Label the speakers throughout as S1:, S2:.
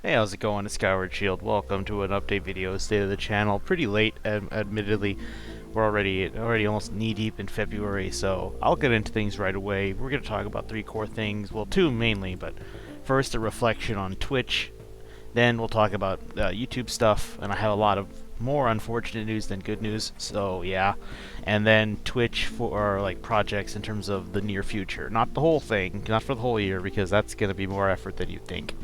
S1: Hey, how's it going? It's Skyward Shield. Welcome to an update video, state of the channel. Pretty late, admittedly. We're already almost knee-deep in February, so I'll get into things right away. We're going to talk about three core things. Well, two mainly, but first a reflection on Twitch. Then we'll talk about YouTube stuff, and I have a lot of more unfortunate news than good news, so yeah. And then Twitch for like projects in terms of the near future. Not the whole thing, not for the whole year, because that's going to be more effort than you think.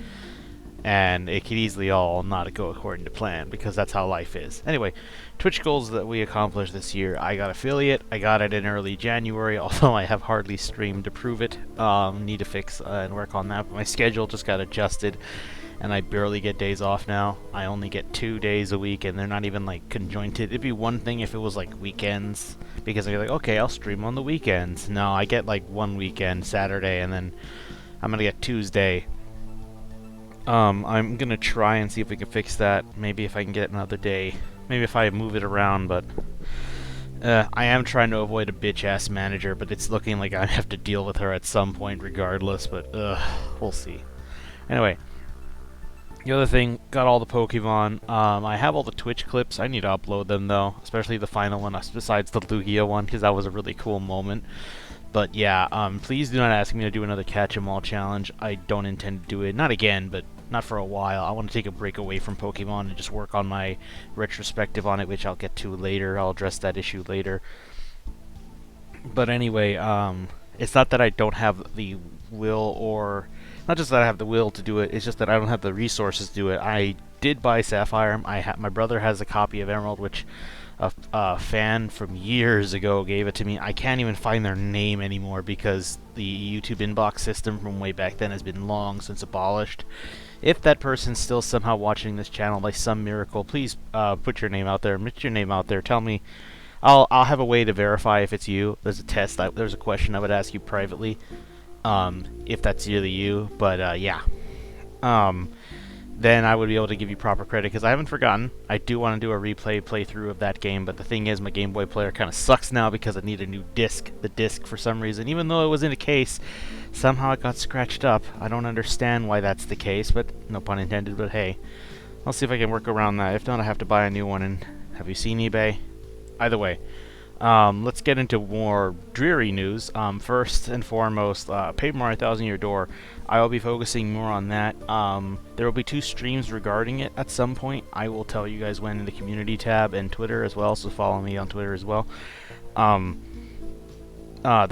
S1: And it could easily all not go according to plan because that's how life is. Anyway, Twitch goals that we accomplished this year. I got affiliate. I got it in early January, although I have hardly streamed to prove it. Need to fix and work on that. But my schedule just got adjusted, and I barely get days off now. I only get 2 days a week, and they're not even like conjointed. It'd be one thing if it was like weekends, because I'd be like, okay, I'll stream on the weekends. No, I get like one weekend, Saturday, and then I'm gonna get Tuesday. I'm gonna try and see if we can fix that. Maybe if I can get another day. Maybe if I move it around, but I am trying to avoid a bitch-ass manager, but it's looking like I have to deal with her at some point regardless, but we'll see. Anyway, the other thing, got all the Pokemon. I have all the Twitch clips. I need to upload them, though, especially the final one, besides the Lugia one, because that was a really cool moment. But yeah, please do not ask me to do another catch-em-all challenge. I don't intend to do it. Not again, but not for a while. I want to take a break away from Pokemon and just work on my retrospective on it, which I'll get to later. I'll address that issue later. But anyway, it's not that I don't have the will, or not just that I have the will to do it, it's just that I don't have the resources to do it. I did buy Sapphire. My brother has a copy of Emerald, which a fan from years ago gave it to me. I can't even find their name anymore because the YouTube inbox system from way back then has been long since abolished. If that person's still somehow watching this channel by some miracle, please put your name out there. Put your name out there. Tell me. I'll have a way to verify if it's you. There's a test. There's a question I would ask you privately, if that's really you. But yeah. Then I would be able to give you proper credit, because I haven't forgotten. I do want to do a playthrough of that game, but the thing is, my Game Boy player kind of sucks now because I need a new disc. The disc, for some reason, even though it was in a case, somehow it got scratched up. I don't understand why that's the case, but no pun intended, but hey. I'll see if I can work around that. If not, I have to buy a new one, and have you seen eBay? Either way. Let's get into more dreary news. First and foremost, Paper Mario Thousand Year Door. I will be focusing more on that. There will be 2 streams regarding it at some point. I will tell you guys when in the community tab and Twitter as well, so follow me on Twitter as well. The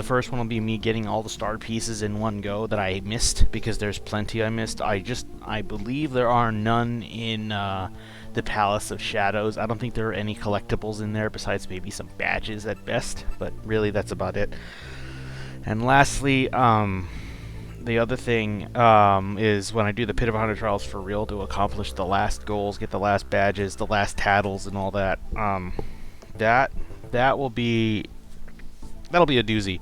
S1: first one will be me getting all the star pieces in one go that I missed, because there's plenty I missed. I believe there are none in the Palace of Shadows. I don't think there are any collectibles in there besides maybe some badges at best, but really that's about it. And lastly, the other thing is when I do the Pit of 100 Trials for real to accomplish the last goals, get the last badges, the last tattles, and all that. That'll be a doozy,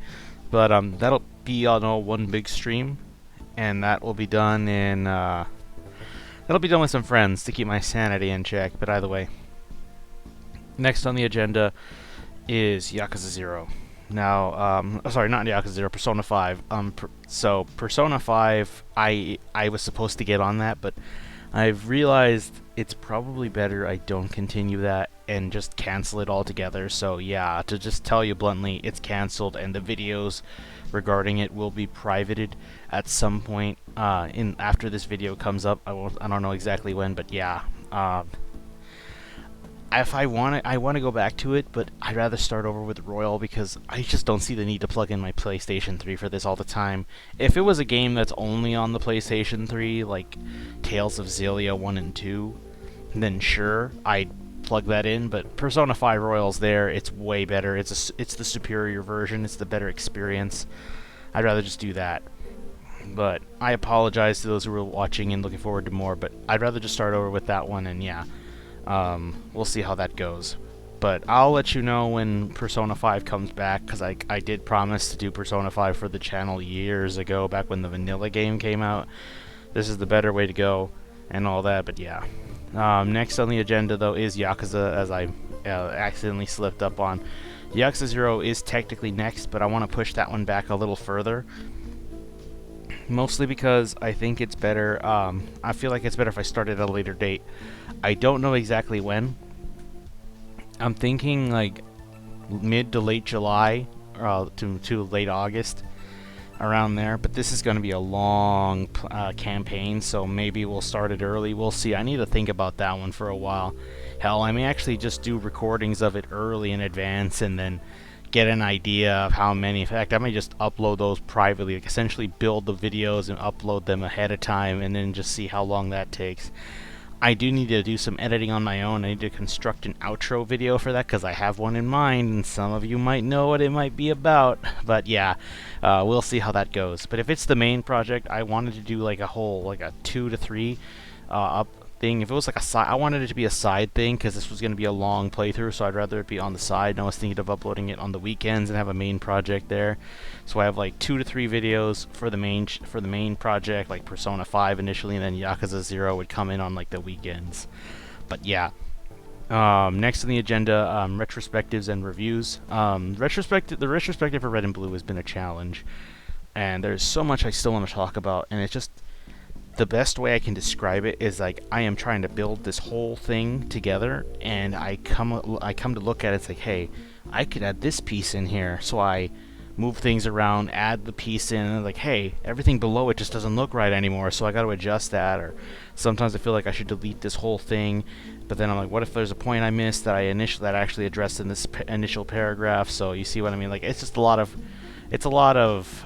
S1: but that'll be on one big stream, and that will be done in that'll be done with some friends to keep my sanity in check. But either way, next on the agenda is Yakuza 0. Now, sorry, not Yakuza 0, Persona 5. So Persona 5, I was supposed to get on that, but I've realized it's probably better I don't continue that and just cancel it altogether. So yeah, to just tell you bluntly, it's cancelled, and the videos regarding it will be privated at some point after this video comes up. I don't know exactly when, but yeah. If I want to go back to it, but I'd rather start over with Royal, because I just don't see the need to plug in my PlayStation 3 for this all the time. If it was a game that's only on the PlayStation 3, like Tales of Xillia 1 and 2, then sure, I'd plug that in, but Persona 5 Royal's there. It's way better. It's the superior version. It's the better experience. I'd rather just do that. But I apologize to those who were watching and looking forward to more, but I'd rather just start over with that one, and yeah. We'll see how that goes. But I'll let you know when Persona 5 comes back, because I did promise to do Persona 5 for the channel years ago, back when the vanilla game came out. This is the better way to go, and all that, but yeah. Next on the agenda, though, is Yakuza, as I accidentally slipped up on. Yakuza 0 is technically next, but I want to push that one back a little further. Mostly because I think it's better. I feel like it's better if I start at a later date. I don't know exactly when. I'm thinking like mid to late July, to late August, around there. But this is going to be a long campaign, so maybe we'll start it early. We'll see. I need to think about that one for a while. Hell, I may actually just do recordings of it early in advance and then get an idea of how many. In fact, I may just upload those privately, like essentially build the videos and upload them ahead of time and then just see how long that takes. I do need to do some editing on my own. I need to construct an outro video for that because I have one in mind, and some of you might know what it might be about. But yeah, we'll see how that goes. But if it's the main project, I wanted to do like a whole, like a 2 to 3 up thing. If it was like a side, I wanted it to be a side thing because this was going to be a long playthrough, so I'd rather it be on the side. And I was thinking of uploading it on the weekends and have a main project there. So I have like 2 to 3 videos for the main project, like Persona 5 initially, and then Yakuza 0 would come in on like the weekends. But yeah. Next on the agenda, retrospectives and reviews. The retrospective for Red and Blue has been a challenge, and there's so much I still want to talk about, and it's just the best way I can describe it is like I am trying to build this whole thing together, and I come to look at it, it's like, hey, I could add this piece in here, so I move things around, add the piece in, and like, hey, everything below it just doesn't look right anymore, so I got to adjust that. Or sometimes I feel like I should delete this whole thing, but then I'm like, what if there's a point I missed that I actually addressed in this initial paragraph? So you see what I mean? Like, it's just a lot of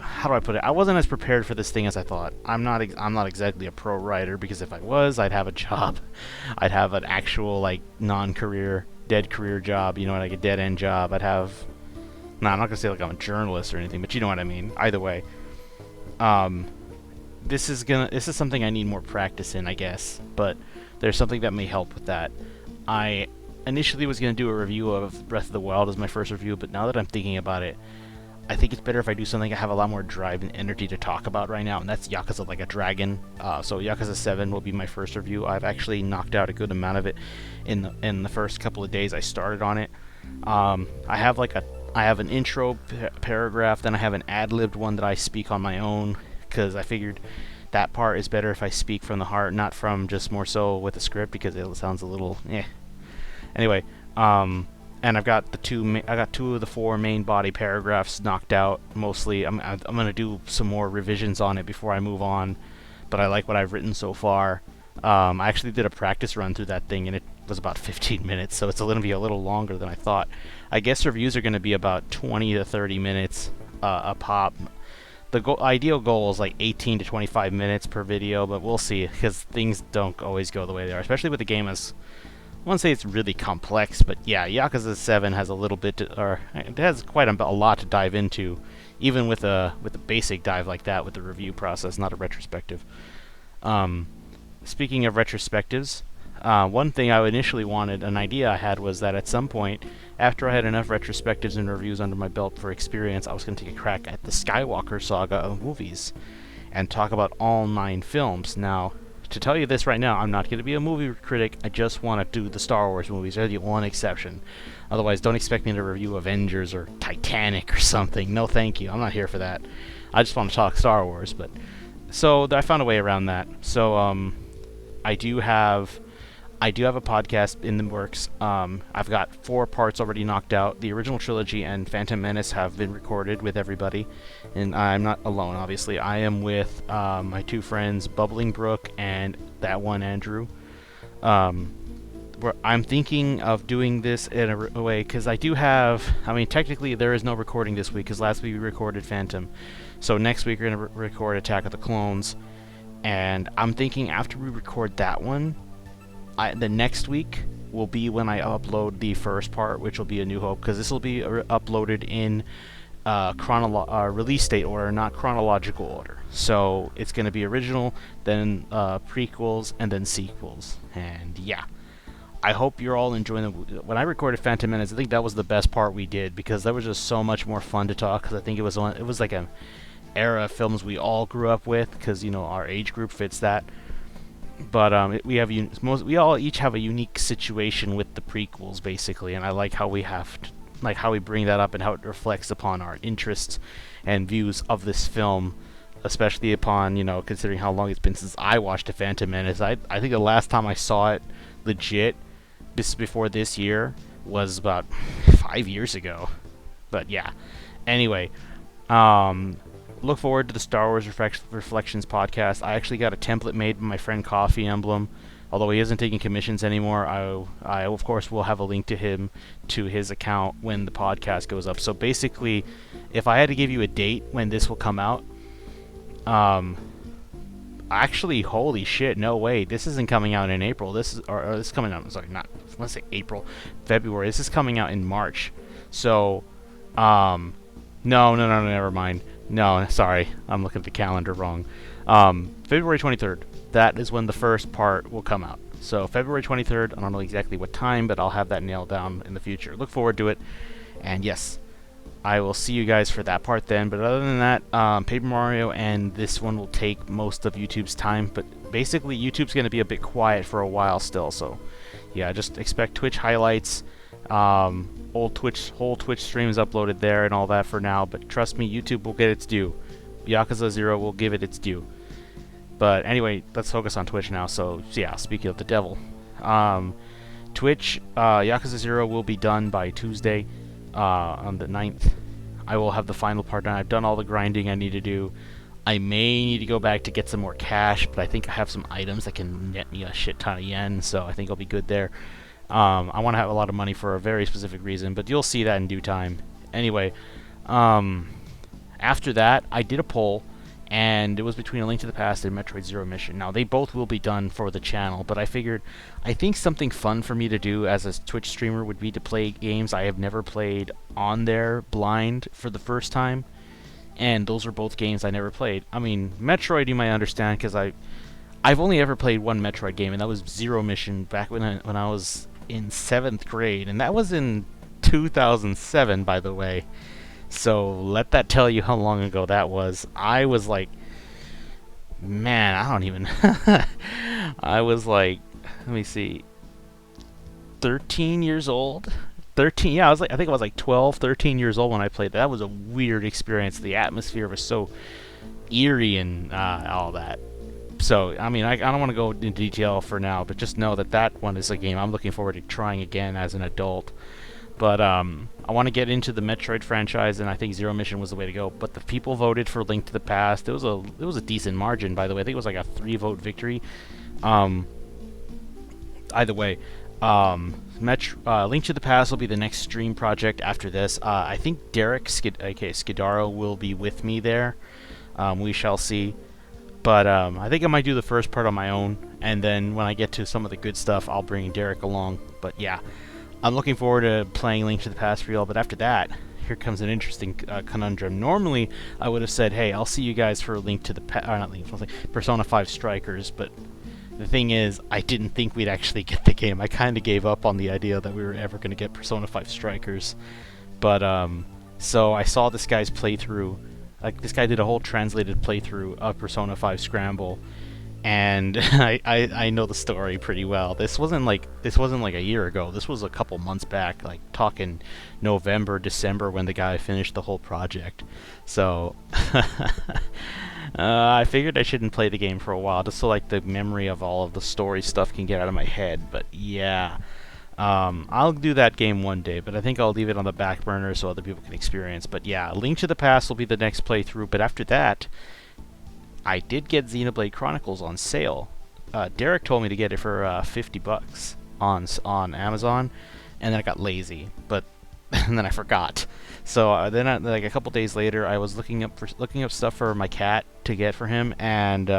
S1: how do I put it? I wasn't as prepared for this thing as I thought. I'm not exactly a pro writer, because if I was, I'd have a job. I'd have an actual like non-career, dead career job. You know, like a dead end job. I'd have. No, I'm not gonna say like I'm a journalist or anything, but you know what I mean. Either way, this is something I need more practice in, I guess. But there's something that may help with that. I initially was gonna do a review of Breath of the Wild as my first review, but now that I'm thinking about it, I think it's better if I do something I have a lot more drive and energy to talk about right now, and that's Yakuza Like a Dragon. So Yakuza 7 will be my first review. I've actually knocked out a good amount of it in the first couple of days I started on it. I have an intro paragraph, then I have an ad-libbed one that I speak on my own, because I figured that part is better if I speak from the heart, not from just more so with a script, because it sounds a little Anyway, and I've got two of the 4 main body paragraphs knocked out mostly. I'm gonna do some more revisions on it before I move on, but I like what I've written so far. I actually did a practice run through that thing, and it was about 15 minutes, so it's going to be a little longer than I thought. I guess reviews are going to be about 20 to 30 minutes a pop. The ideal goal is like 18 to 25 minutes per video, but we'll see, because things don't always go the way they are, especially with the game as... I won't say it's really complex, but yeah, Yakuza 7 has a little bit it has quite a lot to dive into, even with a basic dive like that with the review process, not a retrospective. Speaking of retrospectives, one thing I initially wanted, an idea I had, was that at some point, after I had enough retrospectives and reviews under my belt for experience, I was going to take a crack at the Skywalker saga of movies and talk about all 9 films. Now, to tell you this right now, I'm not going to be a movie critic. I just want to do the Star Wars movies. They're the one exception. Otherwise, don't expect me to review Avengers or Titanic or something. No, thank you. I'm not here for that. I just want to talk Star Wars. But so I found a way around that. So I do have a podcast in the works. I've got 4 parts already knocked out. The original trilogy and Phantom Menace have been recorded with everybody, and I'm not alone, obviously. I am with my 2 friends, Bubbling Brook and that one Andrew. I'm thinking of doing this in a way, because I do have... I mean, technically there is no recording this week, because last week we recorded Phantom. So next week we're going to record Attack of the Clones, and I'm thinking after we record that one, the next week will be when I upload the first part, which will be A New Hope, because this will be uploaded in release date order, not chronological order. So it's going to be original, then prequels, and then sequels. And yeah, I hope you're all enjoying when I recorded Phantom Menace, I think that was the best part we did, because that was just so much more fun to talk, because I think it was like an era of films we all grew up with, because, you know, our age group fits that. But we all each have a unique situation with the prequels, basically, and I like how we bring that up and how it reflects upon our interests and views of this film especially upon, you know, considering how long it's been since I watched a Phantom Menace. I think the last time I saw it legit, before this year, was about 5 years ago. But yeah. Anyway, look forward to the Star Wars Reflections podcast. I actually got a template made by my friend Coffee Emblem. Although he isn't taking commissions anymore, I of course will have a link to him, to his account, when the podcast goes up. So basically, if I had to give you a date when this will come out, actually, holy shit, no way, this isn't coming out in April. This is coming out. Sorry, not, let's say April, February. This is coming out in March. So, no, never mind. No, sorry, I'm looking at the calendar wrong. February 23rd. That is when the first part will come out. So February 23rd, I don't know exactly what time, but I'll have that nailed down in the future. Look forward to it. And yes, I will see you guys for that part then. But other than that, Paper Mario and this one will take most of YouTube's time. But basically, YouTube's going to be a bit quiet for a while still. So yeah, just expect Twitch highlights, whole Twitch streams uploaded there and all that for now. But trust me, YouTube will get its due. Yakuza 0 will give it its due. But anyway, let's focus on Twitch now. So yeah, speaking of the devil, Twitch, Yakuza 0 will be done by Tuesday, on the 9th. I will have the final part done. I've done all the grinding I need to do. I may need to go back to get some more cash, but I think I have some items that can net me a shit ton of yen, so I think I'll be good there. I want to have a lot of money for a very specific reason, but you'll see that in due time. Anyway, after that, I did a poll, and it was between A Link to the Past and Metroid Zero Mission. Now, they both will be done for the channel, but I figured, I think something fun for me to do as a Twitch streamer would be to play games I have never played on there blind for the first time, and those are both games I never played. I mean, Metroid you might understand, because I've only ever played one Metroid game, and that was Zero Mission back when I was in 7th grade, and that was in 2007, by the way. So let that tell you how long ago that was. I was like, man, I don't even. I was like, let me see, 13 years old. 13, yeah, I think I was like 12, 13 years old when I played that. That was a weird experience. The atmosphere was so eerie and all that. So, I mean, I don't want to go into detail for now, but just know that that one is a game I'm looking forward to trying again as an adult. But I want to get into the Metroid franchise, and I think Zero Mission was the way to go. But the people voted for Link to the Past. It was a decent margin, by the way. I think it was like a 3-vote victory. Either way, Link to the Past will be the next stream project after this. I think Derek Skidaro will be with me there. We shall see. But I think I might do the first part on my own, and then when I get to some of the good stuff, I'll bring Derek along. But yeah, I'm looking forward to playing Link to the Past for y'all, but after that, here comes an interesting conundrum. Normally, I would have said, hey, I'll see you guys for Link to the Persona 5 Strikers, but the thing is, I didn't think we'd actually get the game. I kind of gave up on the idea that we were ever going to get Persona 5 Strikers. But, so I saw this guy's playthrough. Like, this guy did a whole translated playthrough of Persona 5 Scramble, and I know the story pretty well. This wasn't like a year ago. This was a couple months back, like talking November, December, when the guy finished the whole project. So I figured I shouldn't play the game for a while, just so like the memory of all of the story stuff can get out of my head. But yeah, I'll do that game one day, but I think I'll leave it on the back burner so other people can experience. But yeah, Link to the Past will be the next playthrough, but after that, I did get Xenoblade Chronicles on sale. Derek told me to get it for $50 on Amazon, and then I got lazy, but and then I forgot. So then, like a couple days later, I was looking up stuff for my cat to get for him, and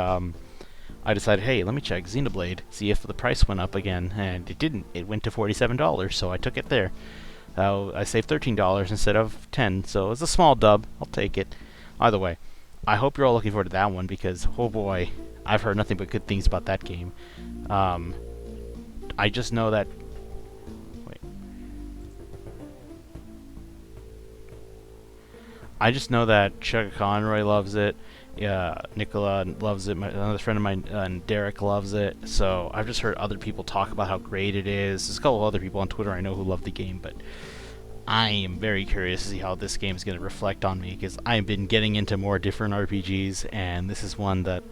S1: I decided, hey, let me check Xenoblade, see if the price went up again, and it didn't. It went to $47, so I took it there. I saved $13 instead of $10, so it's a small dub. I'll take it. Either way, I hope you're all looking forward to that one, because, oh boy, I've heard nothing but good things about that game. I just know that... Wait. I just know that Chuck Conroy loves it. Yeah, Nicola loves it. Another friend of mine, Derek, loves it. So I've just heard other people talk about how great it is. There's a couple of other people on Twitter I know who love the game, but I am very curious to see how this game is going to reflect on me, because I've been getting into more different RPGs, and this is one that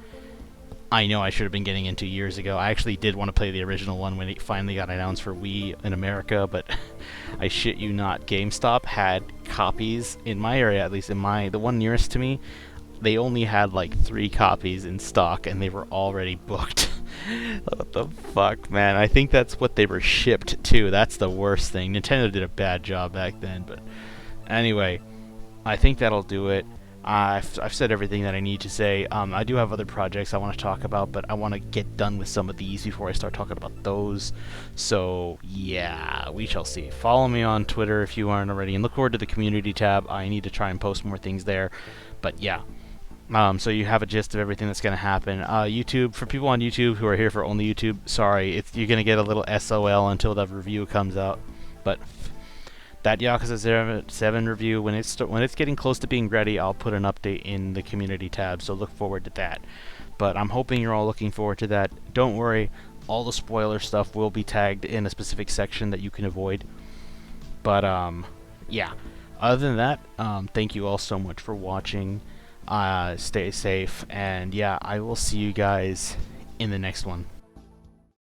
S1: I know I should have been getting into years ago. I actually did want to play the original one when it finally got announced for Wii in America, but I shit you not, GameStop had copies in my area, at least in the one nearest to me. They only had like 3 copies in stock, and they were already booked. What the fuck, man? I think that's what they were shipped to. That's the worst thing. Nintendo did a bad job back then, but anyway, I think that'll do it. I've said everything that I need to say. I do have other projects I want to talk about, but I want to get done with some of these before I start talking about those. So, yeah, we shall see. Follow me on Twitter if you aren't already, and look forward to the community tab. I need to try and post more things there. But, yeah. So you have a gist of everything that's going to happen. YouTube, for people on YouTube who are here for only YouTube, sorry, you're going to get a little SOL until the review comes out. But that Yakuza 7 review, when it's getting close to being ready, I'll put an update in the community tab, so look forward to that. But I'm hoping you're all looking forward to that. Don't worry, all the spoiler stuff will be tagged in a specific section that you can avoid. But, yeah. Other than that, thank you all so much for watching. Stay safe, and yeah, I will see you guys in the next one.